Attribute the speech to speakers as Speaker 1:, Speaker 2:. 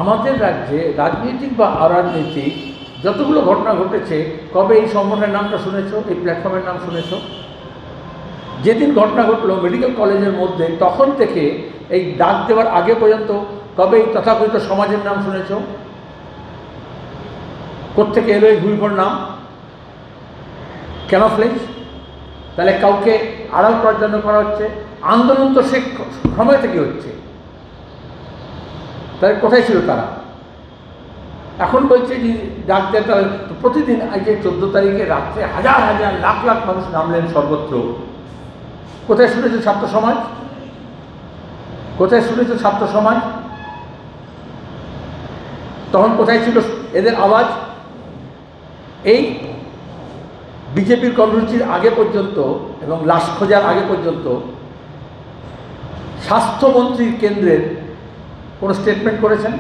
Speaker 1: আমাদের রাজ্যে রাজনৈতিক বা অরাজনৈতিক যতগুলো ঘটনা ঘটেছে, কবে এই সংগঠনের নামটা শুনেছ, এই প্ল্যাটফর্মের নাম শুনেছ? যেদিন ঘটনা ঘটলো মেডিকেল কলেজের মধ্যে, তখন থেকে এই ডাক দেওয়ার আগে পর্যন্ত কবে এই তথাকথিত সমাজের নাম শুনেছ? কোত্থেকে এলো এই ঘুরিফোর নাম? কেন ফ্লেক্স? তাহলে কাউকে আড়াল করার জন্য করা হচ্ছে। আন্দোলন তো সে সময় থেকে হচ্ছে, তাহলে কোথায় ছিল তারা? এখন বলছে যে ডাক দেয়, তাহলে প্রতিদিন আজকে 14 তারিখে রাত্রে হাজার হাজার লাখ লাখ মানুষ নামলেন সর্বত্র। কোথায় শুনেছে ছাত্র সমাজ? কোথায় শুনেছে ছাত্র সমাজ? তখন কোথায় ছিল এদের আওয়াজ? এই বিজেপির কর্মসূচির আগে পর্যন্ত এবং লাশ খোঁজার আগে পর্যন্ত স্বাস্থ্যমন্ত্রী কেন্দ্রের কোনো স্টেটমেন্ট করেছেন?